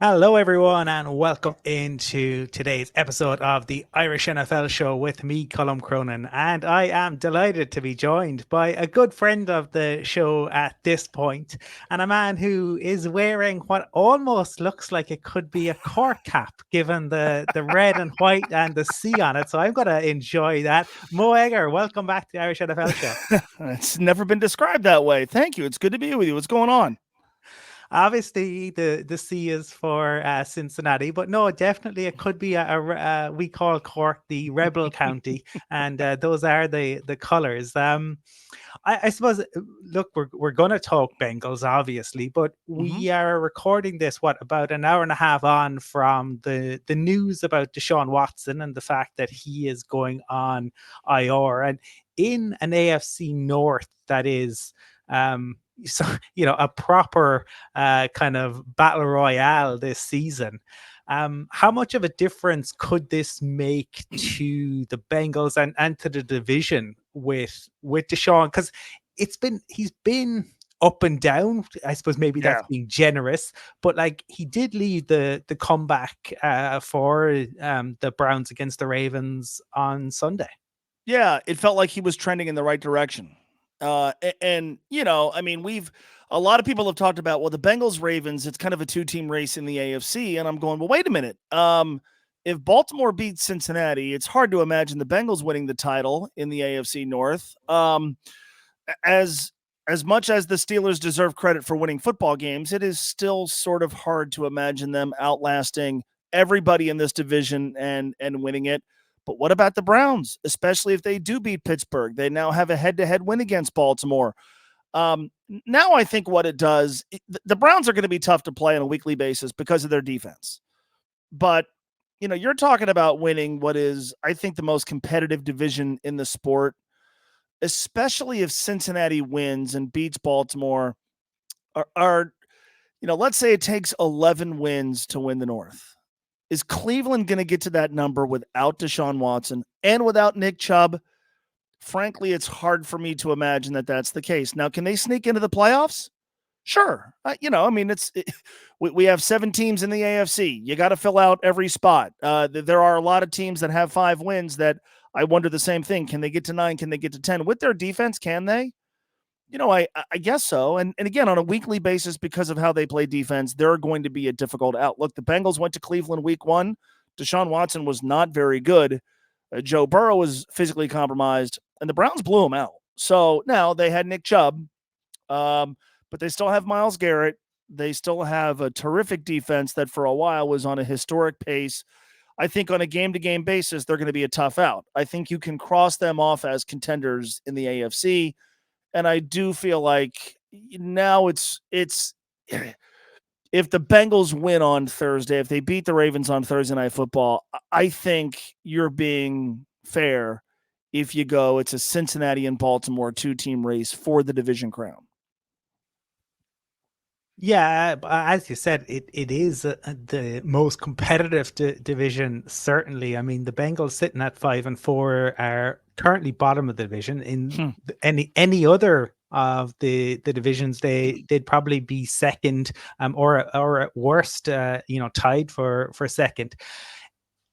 Hello, everyone, and welcome into today's episode of the Irish NFL Show with me, Colum Cronin. And I am delighted to be joined by a good friend of the show at this point, and a man who is wearing what almost looks like it could be a Cork cap, given the red and white and the C on it. So I'm going to enjoy that. Mo Egger, welcome back to the Irish NFL Show. It's never been described that way. Thank you. It's good to be with you. What's going on? Obviously, the C is for Cincinnati, but no, definitely it could be we call Cork the Rebel County, and those are the colors. I suppose. Look, we're going to talk Bengals, obviously, but hmm we are recording this about an hour and a half on from the news about Deshaun Watson and the fact that he is going on IR, and in an AFC North that is. So a proper kind of battle royale this season. How much of a difference could this make to the Bengals and to the division with Deshaun? Because he's been up and down. I suppose maybe that's Yeah. being generous, but like he did lead the comeback for the Browns against the Ravens on Sunday. Yeah. It felt like he was trending in the right direction. I mean, a lot of people have talked about, well, the Bengals Ravens, it's kind of a two-team race in the AFC. And I'm going, well, wait a minute. If Baltimore beats Cincinnati, it's hard to imagine the Bengals winning the title in the AFC North. As as much as the Steelers deserve credit for winning football games, it is still sort of hard to imagine them outlasting everybody in this division and winning it. But what about the Browns, especially if they do beat Pittsburgh? They now have a head-to-head win against Baltimore. Now I think what it does, the Browns are going to be tough to play on a weekly basis because of their defense. But you're talking about winning what is, I think, the most competitive division in the sport, especially if Cincinnati wins and beats Baltimore. Let's say it takes 11 wins to win the North. Is Cleveland going to get to that number without Deshaun Watson and without Nick Chubb? Frankly, it's hard for me to imagine that that's the case. Now, can they sneak into the playoffs? Sure. We have 7 teams in the AFC. You got to fill out every spot. There are a lot of teams that have 5 wins that I wonder the same thing. Can they get to 9? Can they get to 10? With their defense, can they? I guess so. And again, on a weekly basis, because of how they play defense, they're going to be a difficult outlook. The Bengals went to Cleveland week 1. Deshaun Watson was not very good. Joe Burrow was physically compromised, and the Browns blew him out. So now they had Nick Chubb, but they still have Myles Garrett. They still have a terrific defense that for a while was on a historic pace. I think on a game-to-game basis, they're going to be a tough out. I think you can cross them off as contenders in the AFC. And I do feel like now it's if the Bengals win on Thursday, if they beat the Ravens on Thursday Night Football, I think you're being fair if you go it's a Cincinnati and Baltimore 2-team race for the division crown. Yeah, as you said, it is the most competitive division. Certainly, I mean the Bengals sitting at 5-4 are currently bottom of the division. In any other of the divisions, they'd probably be second, or at worst, tied for second.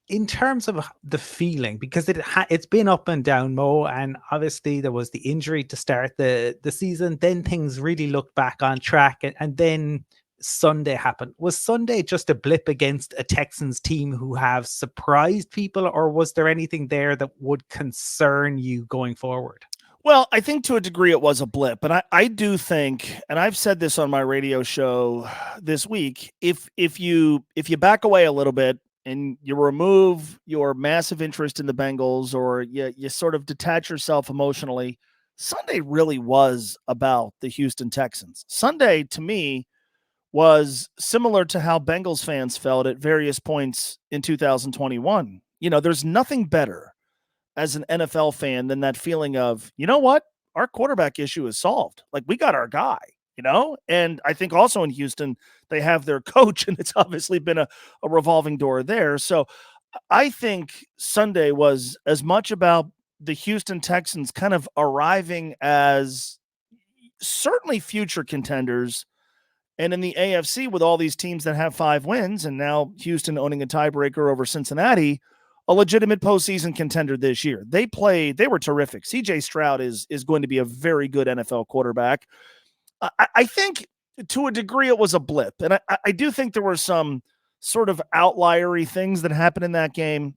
In terms of the feeling, because it's been up and down, Mo, and obviously there was the injury to start the season. Then things really looked back on track, and then Sunday happened. Was Sunday just a blip against a Texans team who have surprised people, or was there anything there that would concern you going forward? Well, I think to a degree it was a blip, and I do think, and I've said this on my radio show this week, if you back away a little bit and you remove your massive interest in the Bengals, or you sort of detach yourself emotionally, Sunday really was about the Houston Texans. Sunday, to me, was similar to how Bengals fans felt at various points in 2021. There's nothing better as an NFL fan than that feeling of, you know what? Our quarterback issue is solved. Like, we got our guy. And I think also in Houston, they have their coach, and it's obviously been a revolving door there. So I think Sunday was as much about the Houston Texans kind of arriving as certainly future contenders, And in the AFC, with all these teams that have 5 wins, and now Houston owning a tiebreaker over Cincinnati, a legitimate postseason contender this year. They were terrific. CJ Stroud is going to be a very good NFL quarterback. I think to a degree it was a blip. And I do think there were some sort of outliery things that happened in that game.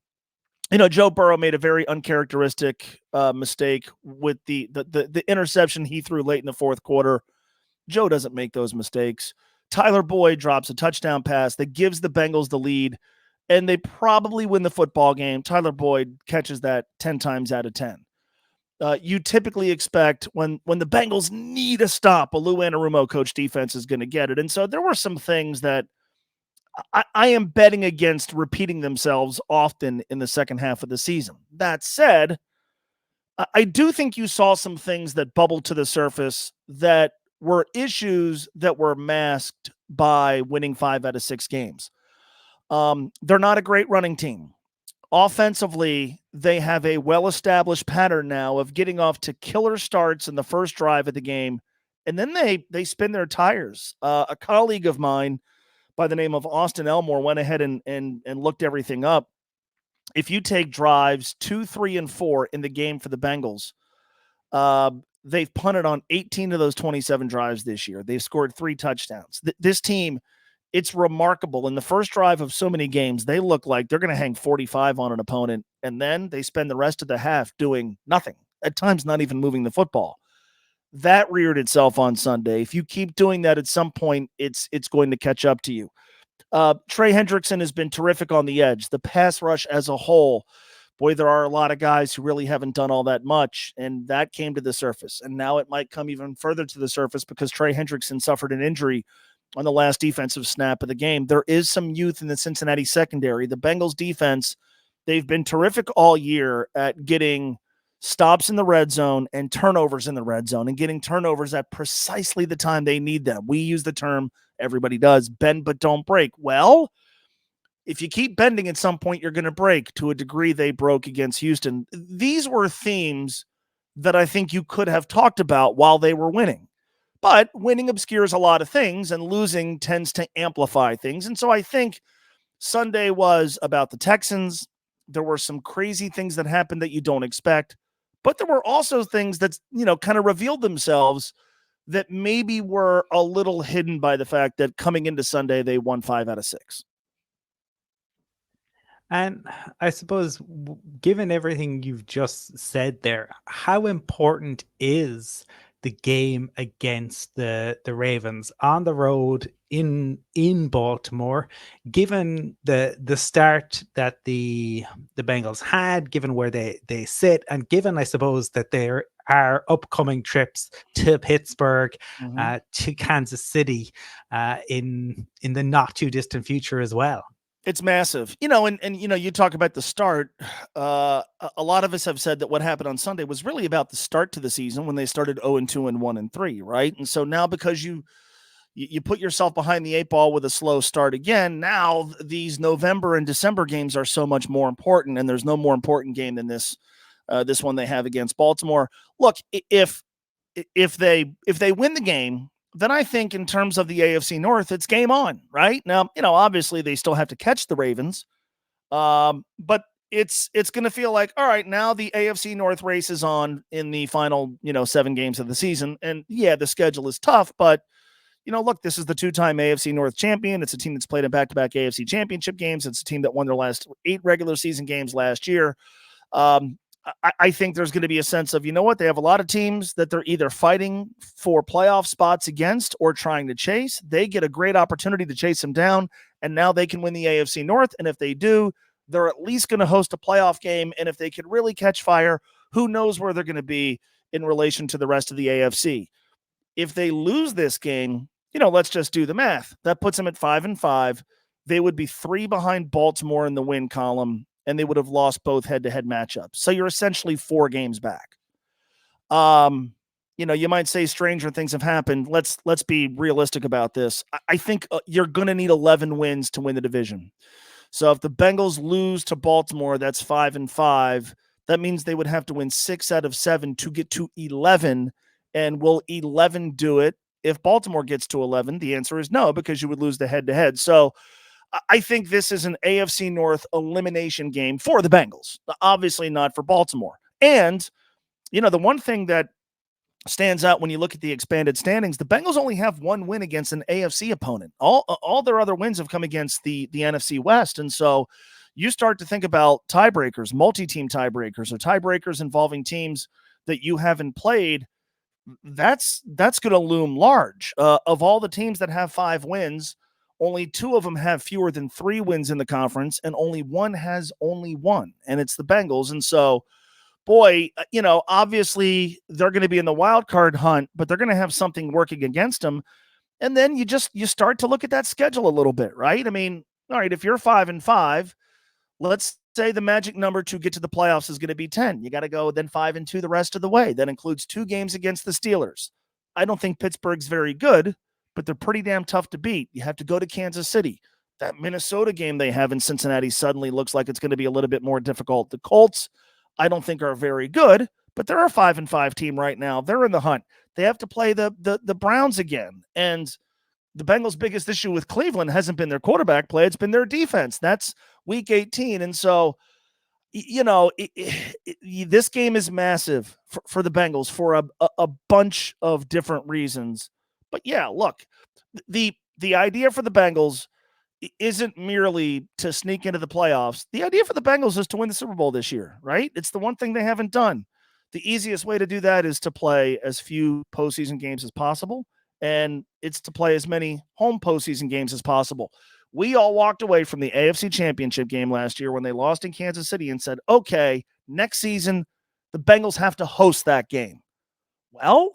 Joe Burrow made a very uncharacteristic mistake with the interception he threw late in the fourth quarter. Joe doesn't make those mistakes. Tyler Boyd drops a touchdown pass that gives the Bengals the lead, and they probably win the football game. Tyler Boyd catches that 10 times out of 10. You typically expect when the Bengals need a stop, a Lou Anarumo coach defense is going to get it. And so there were some things that I am betting against repeating themselves often in the second half of the season. That said, I do think you saw some things that bubbled to the surface that were issues that were masked by winning 5 out of 6 games. They're not a great running team. Offensively, they have a well-established pattern now of getting off to killer starts in the first drive of the game, and then they spin their tires. A colleague of mine by the name of Austin Elmore went ahead and looked everything up. If you take drives 2, 3, and 4 in the game for the Bengals, they've punted on 18 of those 27 drives this year. They've scored 3 touchdowns. This team, it's remarkable. In the first drive of so many games, they look like they're going to hang 45 on an opponent, and then they spend the rest of the half doing nothing, at times not even moving the football. That reared itself on Sunday. If you keep doing that, at some point, it's going to catch up to you. Trey Hendrickson has been terrific on the edge. The pass rush as a whole, boy, there are a lot of guys who really haven't done all that much, and that came to the surface. And now it might come even further to the surface because Trey Hendrickson suffered an injury on the last defensive snap of the game. There is some youth in the Cincinnati secondary. The Bengals defense, they've been terrific all year at getting stops in the red zone and turnovers in the red zone and getting turnovers at precisely the time they need them. We use the term, everybody does, bend but don't break. Well, if you keep bending, at some point you're going to break. To a degree, they broke against Houston. These were themes that I think you could have talked about while they were winning. But winning obscures a lot of things, and losing tends to amplify things. And so I think Sunday was about the Texans. There were some crazy things that happened that you don't expect. But there were also things that, kind of revealed themselves that maybe were a little hidden by the fact that coming into Sunday, they won 5 out of 6. And I suppose, given everything you've just said there, how important is the game against the Ravens on the road in Baltimore, given the start that the Bengals had, given where they sit, and given, I suppose, that there are upcoming trips to Pittsburgh, to Kansas City in the not too distant future as well? It's massive, and you talk about the start. A lot of us have said that what happened on Sunday was really about the start to the season when they started 0-2 and 1-3, right? And so now, because you put yourself behind the 8 ball with a slow start again, now these November and December games are so much more important, and there's no more important game than this one they have against Baltimore. Look, if they win the game, then I think in terms of the AFC North, it's game on, right? Now, obviously they still have to catch the Ravens, but it's going to feel like, all right, now the AFC North race is on in the final, 7 games of the season. And yeah, the schedule is tough, but look, this is the 2-time AFC North champion. It's a team that's played in back-to-back AFC Championship games. It's a team that won their last 8 regular season games last year. I think there's going to be a sense of, they have a lot of teams that they're either fighting for playoff spots against or trying to chase. They get a great opportunity to chase them down, and now they can win the AFC North. And if they do, they're at least going to host a playoff game. And if they could really catch fire, who knows where they're going to be in relation to the rest of the AFC. If they lose this game, let's just do the math. That puts them at 5-5. They would be 3 behind Baltimore in the win column, and they would have lost both head-to-head matchups. So you're essentially 4 games back. You might say stranger things have happened. Let's be realistic about this. I think you're going to need 11 wins to win the division. So if the Bengals lose to Baltimore, that's 5-5. That means they would have to win 6 out of 7 to get to 11. And will 11 do it? If Baltimore gets to 11, the answer is no, because you would lose the head-to-head. So I think this is an AFC North elimination game for the Bengals, obviously not for Baltimore. And, the one thing that stands out when you look at the expanded standings, the Bengals only have one win against an AFC opponent. All their other wins have come against the NFC West. And so you start to think about tiebreakers, multi-team tiebreakers, or tiebreakers involving teams that you haven't played. That's going to loom large. Of all the teams that have 5 wins, only 2 of them have fewer than 3 wins in the conference, and only one has only 1, and it's the Bengals. And so, boy, obviously they're going to be in the wild card hunt, but they're going to have something working against them. And then you start to look at that schedule a little bit, right? I mean, all right, if you're 5-5, let's say the magic number to get to the playoffs is going to be 10. You got to go then 5-2 the rest of the way. That includes 2 games against the Steelers. I don't think Pittsburgh's very good, but they're pretty damn tough to beat. You have to go to Kansas City. That Minnesota game they have in Cincinnati suddenly looks like it's going to be a little bit more difficult. The Colts, I don't think are very good, but they're a 5-5 team right now. They're in the hunt. They have to play the Browns again. And the Bengals' biggest issue with Cleveland hasn't been their quarterback play. It's been their defense. That's week 18. And so, this game is massive for the Bengals for a bunch of different reasons. But yeah, look, the idea for the Bengals isn't merely to sneak into the playoffs. The idea for the Bengals is to win the Super Bowl this year, right? It's the one thing they haven't done. The easiest way to do that is to play as few postseason games as possible, and it's to play as many home postseason games as possible. We all walked away from the AFC Championship game last year when they lost in Kansas City and said, okay, next season, the Bengals have to host that game. Well,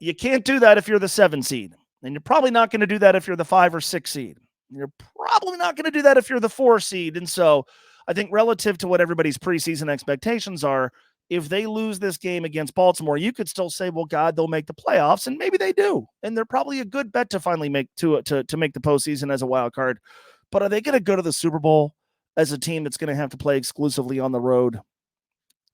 you can't do that if you're the 7 seed, and you're probably not going to do that if you're the 5 or 6 seed. You're probably not going to do that if you're the 4 seed. And so I think relative to what everybody's preseason expectations are, if they lose this game against Baltimore, you could still say, well, God, they'll make the playoffs, and maybe they do. And they're probably a good bet to finally make to make the postseason as a wild card. But are they going to go to the Super Bowl as a team that's going to have to play exclusively on the road?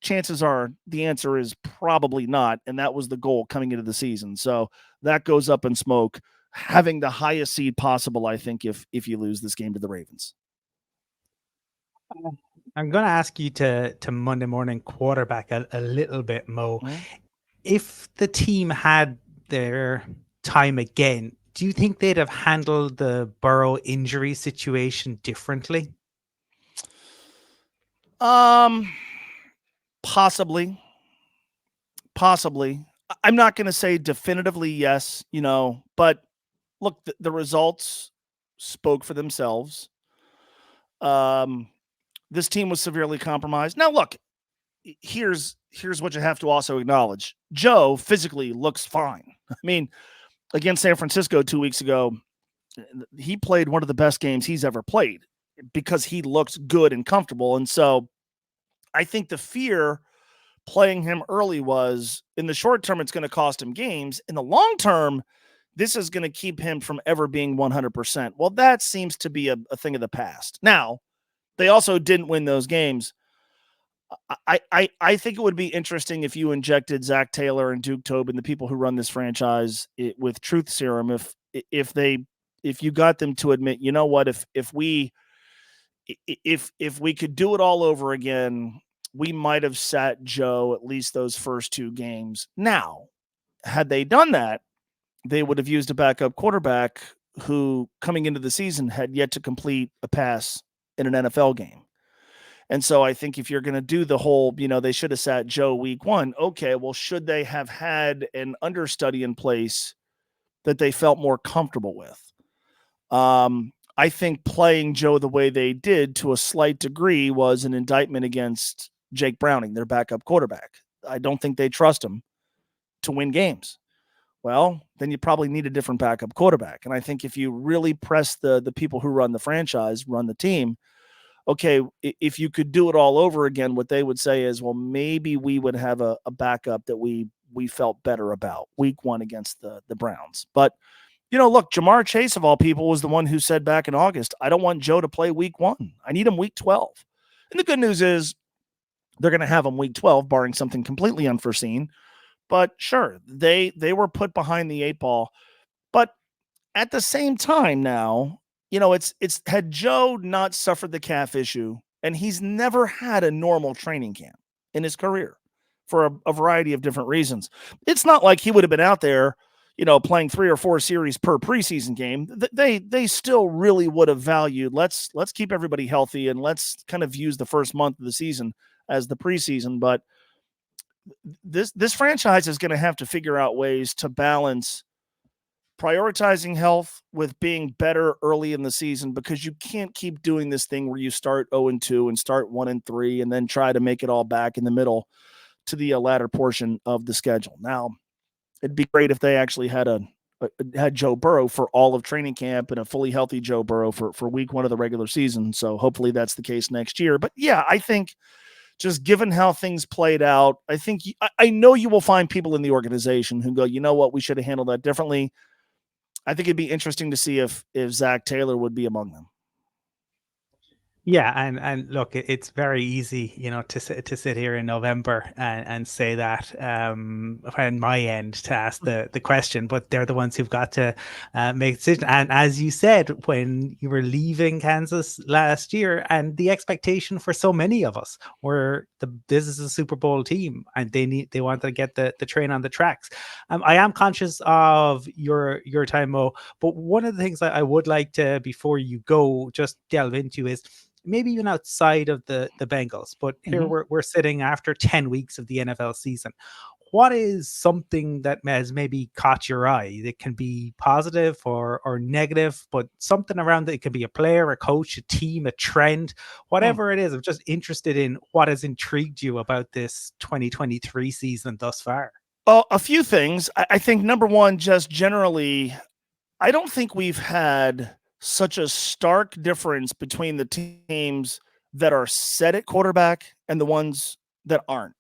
Chances are the answer is probably not. And that was the goal coming into the season. So that goes up in smoke, having the highest seed possible, I think, if you lose this game to the Ravens. I'm going to ask you to Monday morning quarterback a little bit, Mo. Mm-hmm. If the team had their time again, do you think they'd have handled the Burrow injury situation differently? Possibly. I'm not going to say definitively yes, but look, the results spoke for themselves. This team was severely compromised. Now, look, here's what you have to also acknowledge. Joe physically looks fine. I mean, against San Francisco 2 weeks ago, he played one of the best games he's ever played because he looks good and comfortable. And so I think the fear playing him early was, in the short term, it's going to cost him games. In the long term, this is going to keep him from ever being 100%. Well, that seems to be a thing of the past. Now, they also didn't win those games. I think it would be interesting if you injected Zach Taylor and Duke Tobin, the people who run this franchise, with truth serum. If you got them to admit, you know what, if we could do it all over again, we might have sat Joe at least those first 2 games. Now, had they done that, they would have used a backup quarterback who, coming into the season, had yet to complete a pass in an NFL game. And so I think if you're going to do the whole, they should have sat Joe week 1. Okay, well, should they have had an understudy in place that they felt more comfortable with? I think playing Joe the way they did to a slight degree was an indictment against Jake Browning, their backup quarterback. I don't think they trust him to win games. Well, then you probably need a different backup quarterback. And I think if you really press the people who run the franchise, run the team, okay, if you could do it all over again, what they would say is, well, maybe we would have a backup that we felt better about week 1 against the Browns. But, look, Jamar Chase, of all people, was the one who said back in August, I don't want Joe to play week 1. I need him week 12. And the good news is they're going to have him week 12, barring something completely unforeseen. but sure, they were put behind the 8 ball. But at the same time now, it's had Joe not suffered the calf issue, and he's never had a normal training camp in his career for a variety of different reasons. It's not like he would have been out there, playing 3 or 4 series per preseason game. They still really would have valued, let's keep everybody healthy and let's kind of use the first month of the season as the preseason. But this franchise is going to have to figure out ways to balance prioritizing health with being better early in the season, because you can't keep doing this thing where you start 0-2 and start 1-3 and then try to make it all back in the middle to the latter portion of the schedule. Now, it'd be great if they actually had Joe Burrow for all of training camp and a fully healthy Joe Burrow for week 1 of the regular season. So hopefully that's the case next year. But yeah, I think just given how things played out, I know you will find people in the organization who go, you know what, we should have handled that differently. I think it'd be interesting to see if Zach Taylor would be among them. Yeah, and look, it's very easy, to sit here in November and say that on my end to ask the question, but they're the ones who've got to make a decision. And as you said, when you were leaving Kansas last year, and the expectation for so many of us were this is a Super Bowl team, and they want to get the train on the tracks. I am conscious of your time, Mo, but one of the things that I would like to, before you go, just delve into is maybe even outside of the Bengals, but here we're sitting after 10 weeks of the NFL season. What is something that has maybe caught your eye? It can be positive or negative, but something around it. It can be a player, a coach, a team, a trend, whatever it is. I'm just interested in what has intrigued you about this 2023 season thus far. Well, a few things. I think number one, just generally, I don't think we've had such a stark difference between the teams that are set at quarterback and the ones that aren't.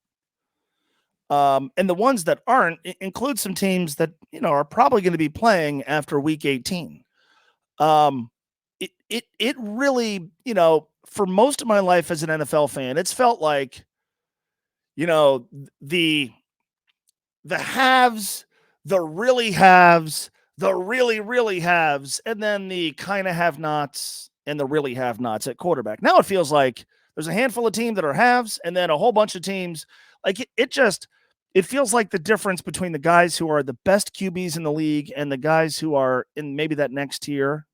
And the ones that aren't include some teams that, are probably going to be playing after week 18. It really, for most of my life as an NFL fan, it's felt like, the haves, the really haves, the really, really haves, and then the kind of have-nots and the really have-nots at quarterback. Now it feels like there's a handful of teams that are haves and then a whole bunch of teams. Like it feels like the difference between the guys who are the best QBs in the league and the guys who are in maybe that next tier.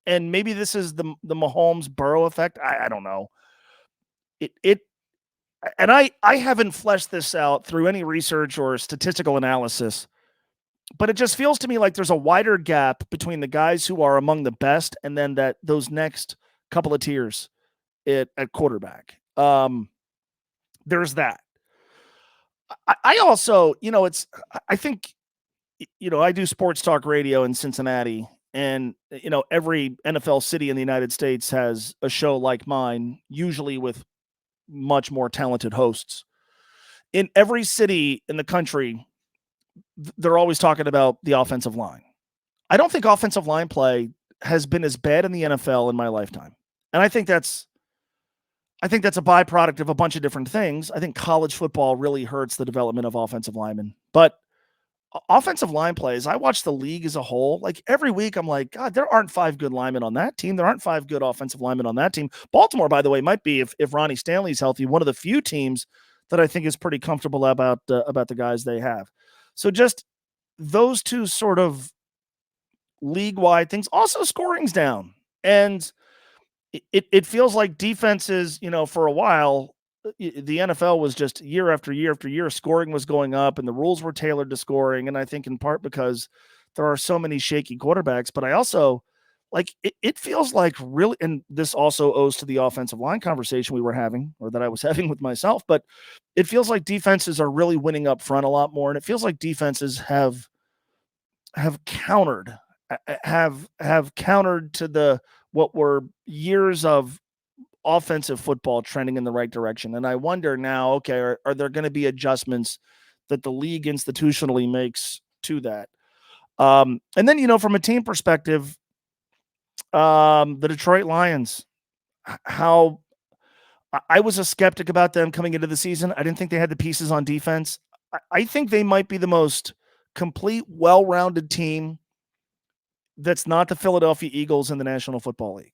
And maybe this is the Mahomes Burrow effect. I don't know. And I haven't fleshed this out through any research or statistical analysis, but it just feels to me like there's a wider gap between the guys who are among the best and then those next couple of tiers at quarterback. There's that. I also, I think, I do sports talk radio in Cincinnati, and, every NFL city in the United States has a show like mine, usually with much more talented hosts. In every city in the country, they're always talking about the offensive line. I don't think offensive line play has been as bad in the NFL in my lifetime. And I think that's a byproduct of a bunch of different things. I think college football really hurts the development of offensive linemen. But offensive line plays, I watch the league as a whole. Like every week, I'm like, God, there aren't 5 good linemen on that team. There aren't 5 good offensive linemen on that team. Baltimore, by the way, might be, if Ronnie Stanley's healthy, one of the few teams that I think is pretty comfortable about the guys they have. So just those two sort of league-wide things. Also, scoring's down. And it feels like defenses, for a while, the NFL was just year after year after year, scoring was going up and the rules were tailored to scoring. And I think in part because there are so many shaky quarterbacks, but I also it feels like really, and this also owes to the offensive line conversation we were having, or that I was having with myself, but it feels like defenses are really winning up front a lot more. And it feels like defenses have countered to what were years of offensive football trending in the right direction. And I wonder now, okay, are there going to be adjustments that the league institutionally makes to that? And then, from a team perspective, the Detroit Lions, I was a skeptic about them coming into the season. I didn't think they had the pieces on defense. I think they might be the most complete, well-rounded team that's not the Philadelphia Eagles in the National Football League.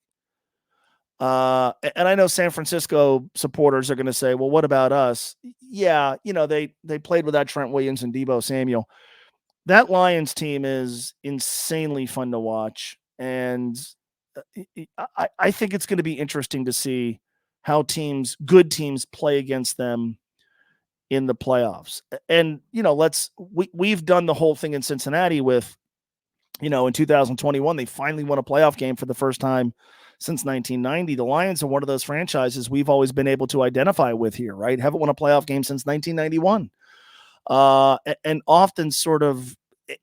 And I know San Francisco supporters are going to say, well, what about us? Yeah, they played without Trent Williams and Deebo Samuel. That Lions team is insanely fun to watch. And I think it's going to be interesting to see how good teams play against them in the playoffs. And, we've done the whole thing in Cincinnati with, in 2021, they finally won a playoff game for the first time since 1990. The Lions are one of those franchises we've always been able to identify with here, right? Haven't won a playoff game since 1991. And often sort of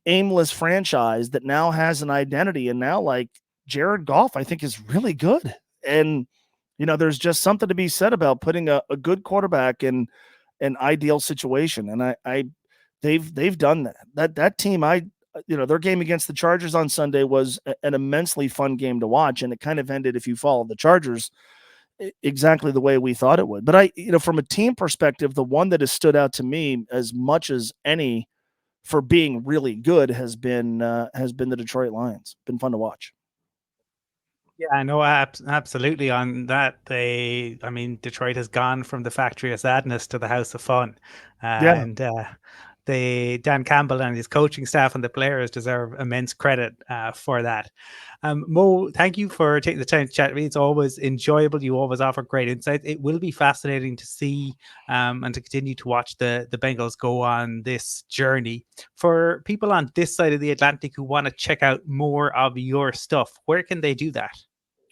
aimless franchise that now has an identity. And now, like, Jared Goff, I think, is really good. And, there's just something to be said about putting a good quarterback in an ideal situation. And they've done that. That team, their game against the Chargers on Sunday was an immensely fun game to watch. And it kind of ended, if you follow the Chargers, exactly the way we thought it would. But from a team perspective, the one that has stood out to me as much as any for being really good has been the Detroit Lions. Been fun to watch. Yeah, I know absolutely on that. Detroit has gone from the factory of sadness to the house of fun. And Dan Campbell and his coaching staff and the players deserve immense credit for that. Mo, thank you for taking the time to chat with me. It's always enjoyable. You always offer great insights. It will be fascinating to see and to continue to watch the Bengals go on this journey. For people on this side of the Atlantic who want to check out more of your stuff, where can they do that?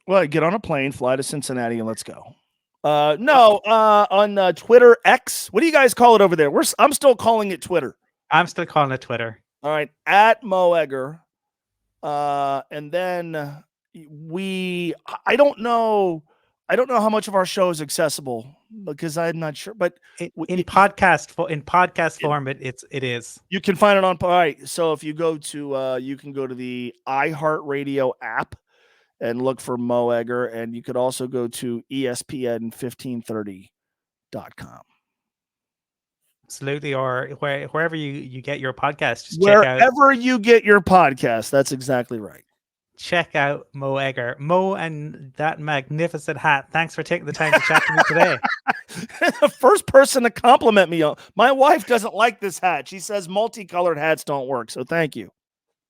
Well, get on a plane, fly to Cincinnati, and let's go. On Twitter, X. What do you guys call it over there? I'm still calling it Twitter. I'm still calling it Twitter. All right, at Mo Egger. And then I don't know how much of our show is accessible because I'm not sure, but in podcast form, it is. You can find it on. All right. So if you go to, you can go to the iHeartRadio app and look for Mo Egger, and you could also go to ESPN1530.com. Absolutely, or wherever you get your podcast. Just wherever you get your podcast, that's exactly right. Check out Mo Egger. Mo, and that magnificent hat. Thanks for taking the time to chat to me today. The first person to compliment me. My wife doesn't like this hat. She says multicolored hats don't work, so thank you.